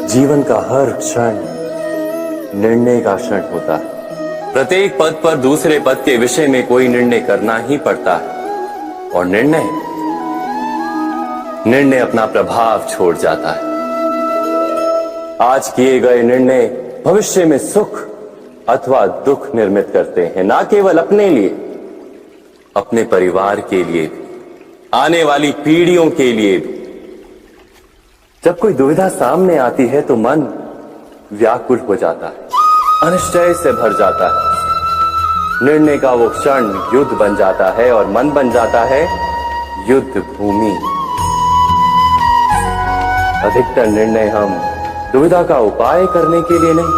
जीवन का हर क्षण निर्णय का क्षण होता है। प्रत्येक पद पर दूसरे पद के विषय में कोई निर्णय करना ही पड़ता है और निर्णय अपना प्रभाव छोड़ जाता है। आज किए गए निर्णय भविष्य में सुख अथवा दुख निर्मित करते हैं, ना केवल अपने लिए, अपने परिवार के लिए, आने वाली पीढ़ियों के लिए भी। जब कोई दुविधा सामने आती है तो मन व्याकुल हो जाता है, अनिश्चय से भर जाता है। निर्णय का वो क्षण युद्ध बन जाता है और मन बन जाता है युद्ध भूमि। अधिकतर निर्णय हम दुविधा का उपाय करने के लिए नहीं,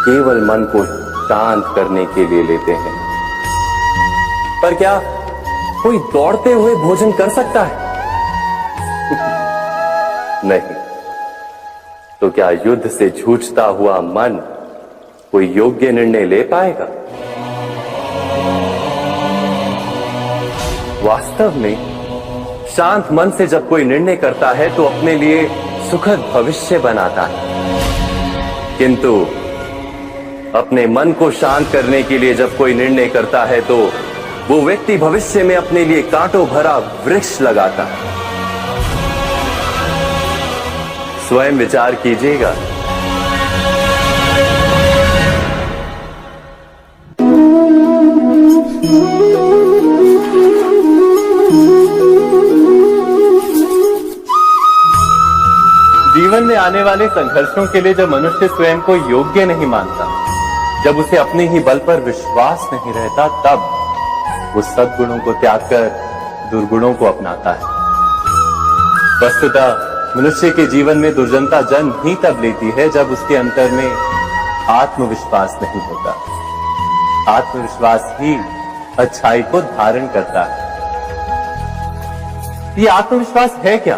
केवल मन को शांत करने के लिए लेते हैं। पर क्या कोई दौड़ते हुए भोजन कर सकता है? नहीं। तो क्या युद्ध से जूझता हुआ मन कोई योग्य निर्णय ले पाएगा? वास्तव में शांत मन से जब कोई निर्णय करता है तो अपने लिए सुखद भविष्य बनाता है। किंतु अपने मन को शांत करने के लिए जब कोई निर्णय करता है तो वो व्यक्ति भविष्य में अपने लिए कांटों भरा वृक्ष लगाता है। स्वयं विचार कीजिएगा। जीवन में आने वाले संघर्षों के लिए जब मनुष्य स्वयं को योग्य नहीं मानता, जब उसे अपने ही बल पर विश्वास नहीं रहता, तब वो सद्गुणों को त्याग कर दुर्गुणों को अपनाता है। वस्तुतः मनुष्य के जीवन में दुर्जनता जन्म ही तब लेती है जब उसके अंतर में आत्मविश्वास नहीं होता। आत्मविश्वास ही अच्छाई को धारण करता है। ये आत्मविश्वास है क्या?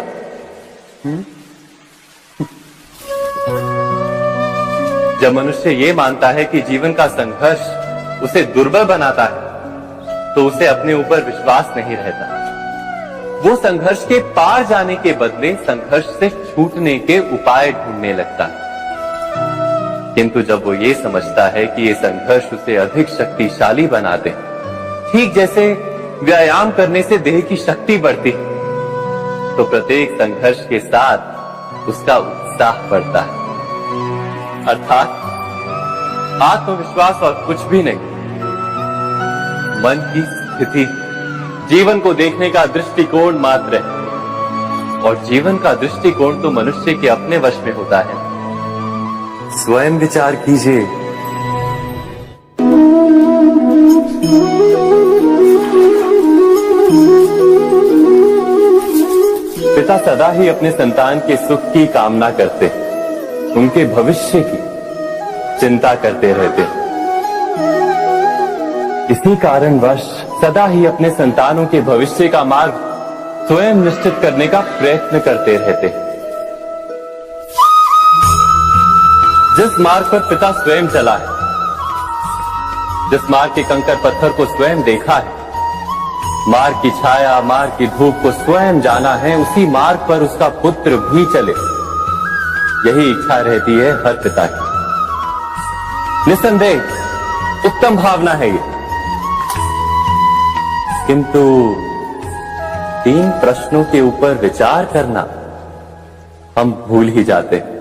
जब मनुष्य ये मानता है कि जीवन का संघर्ष उसे दुर्बल बनाता है, तो उसे अपने ऊपर विश्वास नहीं रहता। वो संघर्ष के पार जाने के बदले संघर्ष से छूटने के उपाय ढूंढने लगता है। किंतु जब वो ये समझता है कि ये संघर्ष उसे अधिक शक्तिशाली बनाते, ठीक जैसे व्यायाम करने से देह की शक्ति बढ़ती है, तो प्रत्येक संघर्ष के साथ उसका उत्साह बढ़ता है। अर्थात आत्मविश्वास और कुछ भी नहीं, मन की स्थिति जीवन को देखने का दृष्टिकोण मात्र है। और जीवन का दृष्टिकोण तो मनुष्य के अपने वश में होता है। स्वयं विचार कीजिए। पिता सदा ही अपने संतान के सुख की कामना करते, उनके भविष्य की चिंता करते रहते। इसी कारणवश सदा ही अपने संतानों के भविष्य का मार्ग स्वयं निश्चित करने का प्रयत्न करते रहते। जिस मार्ग पर पिता स्वयं चला है, जिस मार्ग के कंकर पत्थर को स्वयं देखा है, मार्ग की छाया, मार्ग की धूप को स्वयं जाना है, उसी मार्ग पर उसका पुत्र भी चले, यही इच्छा रहती है हर पिता की। निसंदेह उत्तम भावना है ये। किंतु 3 प्रश्नों के ऊपर विचार करना हम भूल ही जाते हैं।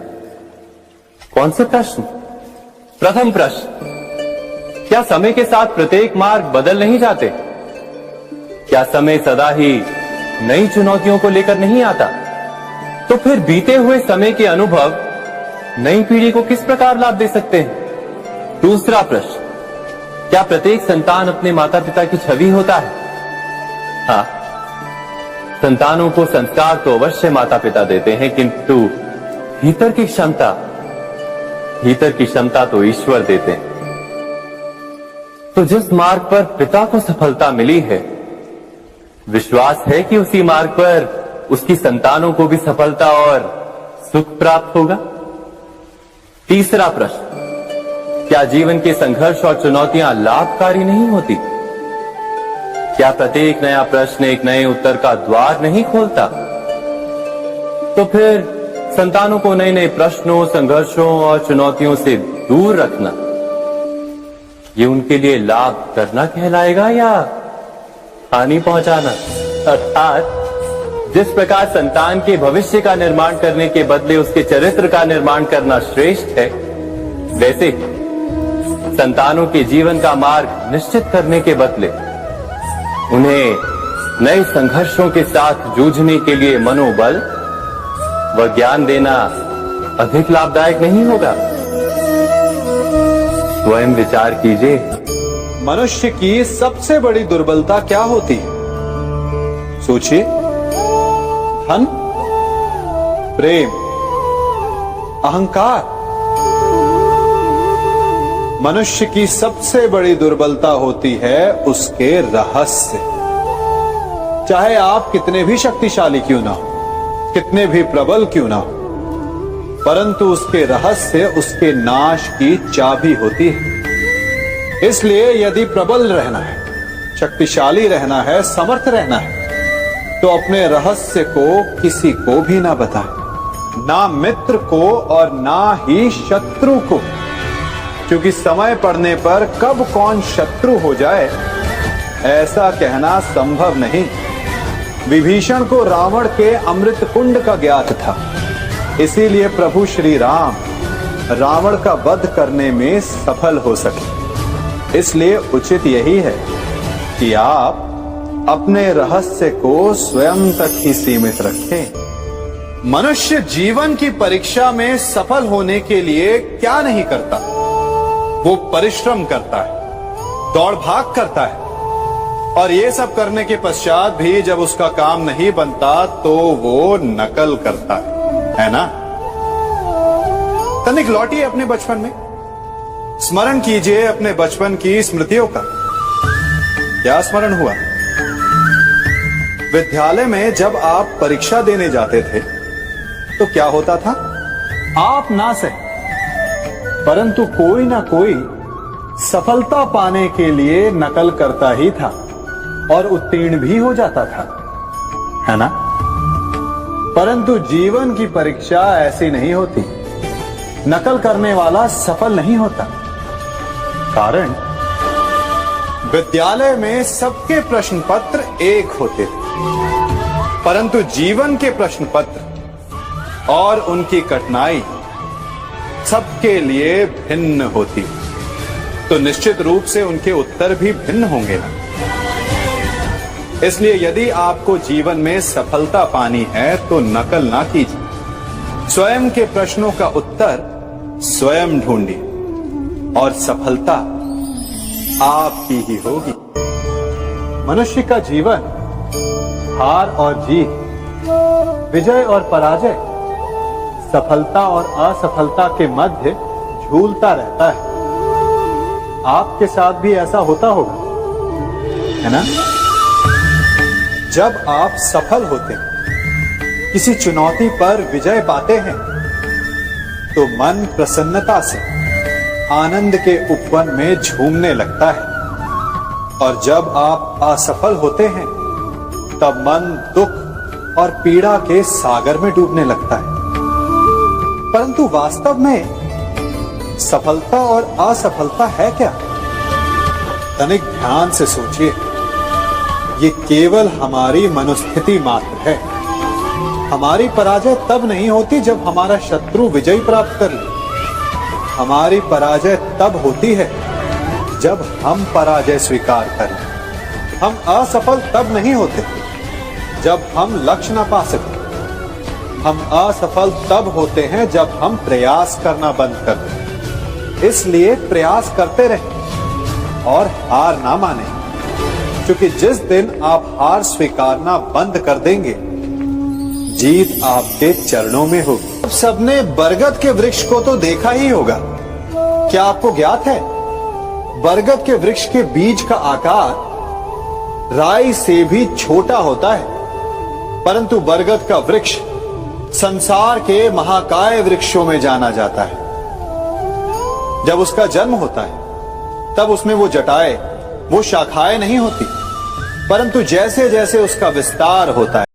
कौन से प्रश्न? प्रथम प्रश्न, क्या समय के साथ प्रत्येक मार्ग बदल नहीं जाते? क्या समय सदा ही नई चुनौतियों को लेकर नहीं आता? तो फिर बीते हुए समय के अनुभव नई पीढ़ी को किस प्रकार लाभ दे सकते हैं? दूसरा प्रश्न, क्या प्रत्येक संतान अपने माता पिता की छवि होता है? हाँ, संतानों को संस्कार तो अवश्य माता पिता देते हैं, किंतु भीतर की क्षमता तो ईश्वर देते हैं। तो जिस मार्ग पर पिता को सफलता मिली है, विश्वास है कि उसी मार्ग पर उसकी संतानों को भी सफलता और सुख प्राप्त होगा। तीसरा प्रश्न, क्या जीवन के संघर्ष और चुनौतियां लाभकारी नहीं होती? क्या प्रत्येक नया प्रश्न एक नए उत्तर का द्वार नहीं खोलता? तो फिर संतानों को नए नए प्रश्नों, संघर्षों और चुनौतियों से दूर रखना, ये उनके लिए लाभ करना कहलाएगा या हानि पहुंचाना? अर्थात जिस प्रकार संतान के भविष्य का निर्माण करने के बदले उसके चरित्र का निर्माण करना श्रेष्ठ है, वैसे संतानों के जीवन का मार्ग निश्चित करने के बदले उन्हें नए संघर्षों के साथ जूझने के लिए मनोबल व ज्ञान देना अधिक लाभदायक नहीं होगा? स्वयं विचार कीजिए। मनुष्य की सबसे बड़ी दुर्बलता क्या होती है? सोचिए। धन, प्रेम, अहंकार। मनुष्य की सबसे बड़ी दुर्बलता होती है उसके रहस्य। चाहे आप कितने भी शक्तिशाली क्यों ना हो, कितने भी प्रबल क्यों ना हो, परंतु उसके रहस्य उसके नाश की चाबी होती है। इसलिए यदि प्रबल रहना है, शक्तिशाली रहना है, समर्थ रहना है, तो अपने रहस्य को किसी को भी ना बताएं, ना मित्र को और ना ही शत्रु को, क्योंकि समय पड़ने पर कब कौन शत्रु हो जाए ऐसा कहना संभव नहीं। विभीषण को रावण के अमृत कुंड का ज्ञात था, इसीलिए प्रभु श्री राम रावण का वध करने में सफल हो सके। इसलिए उचित यही है कि आप अपने रहस्य को स्वयं तक ही सीमित रखें। मनुष्य जीवन की परीक्षा में सफल होने के लिए क्या नहीं करता? वो परिश्रम करता है, दौड़ भाग करता है, और ये सब करने के पश्चात भी जब उसका काम नहीं बनता तो वो नकल करता है ना? तनिक लौटिए अपने बचपन में, स्मरण कीजिए अपने बचपन की स्मृतियों का। क्या स्मरण हुआ? विद्यालय में जब आप परीक्षा देने जाते थे तो क्या होता था? आप ना सही, परंतु कोई ना कोई सफलता पाने के लिए नकल करता ही था और उत्तीर्ण भी हो जाता था, है ना? परंतु जीवन की परीक्षा ऐसी नहीं होती। नकल करने वाला सफल नहीं होता। कारण विद्यालय में सबके प्रश्न पत्र एक होते थे, परंतु जीवन के प्रश्न पत्र और उनकी कठिनाई सबके लिए भिन्न होती, तो निश्चित रूप से उनके उत्तर भी भिन्न होंगे ना। इसलिए यदि आपको जीवन में सफलता पानी है तो नकल ना कीजिए, स्वयं के प्रश्नों का उत्तर स्वयं ढूंढिए और सफलता आपकी ही होगी। मनुष्य का जीवन हार और जीत, विजय और पराजय, सफलता और असफलता के मध्य झूलता रहता है। आपके साथ भी ऐसा होता होगा, है ना? जब आप सफल होते हैं, किसी चुनौती पर विजय पाते हैं, तो मन प्रसन्नता से आनंद के उपवन में झूमने लगता है, और जब आप असफल होते हैं तब मन दुख और पीड़ा के सागर में डूबने लगता है। परंतु वास्तव में सफलता और असफलता है क्या? तनिक ध्यान से सोचिए। ये केवल हमारी मनोस्थिति मात्र है। हमारी पराजय तब नहीं होती जब हमारा शत्रु विजय प्राप्त कर ले। हमारी पराजय तब होती है जब हम पराजय स्वीकार करें। हम असफल तब नहीं होते जब हम लक्ष्य न पा सके। हम असफल तब होते हैं जब हम प्रयास करना बंद कर दें। इसलिए प्रयास करते रहें और हार ना माने, क्योंकि जिस दिन आप हार स्वीकारना बंद कर देंगे, जीत आपके चरणों में होगी। अब सबने बरगद के वृक्ष को तो देखा ही होगा। क्या आपको ज्ञात है बरगद के वृक्ष के बीज का आकार राई से भी छोटा होता है, परंतु बरगद का वृक्ष संसार के महाकाय वृक्षों में जाना जाता है। जब उसका जन्म होता है तब उसमें वो जटाएं, वो शाखाएं नहीं होती, परंतु जैसे जैसे उसका विस्तार होता है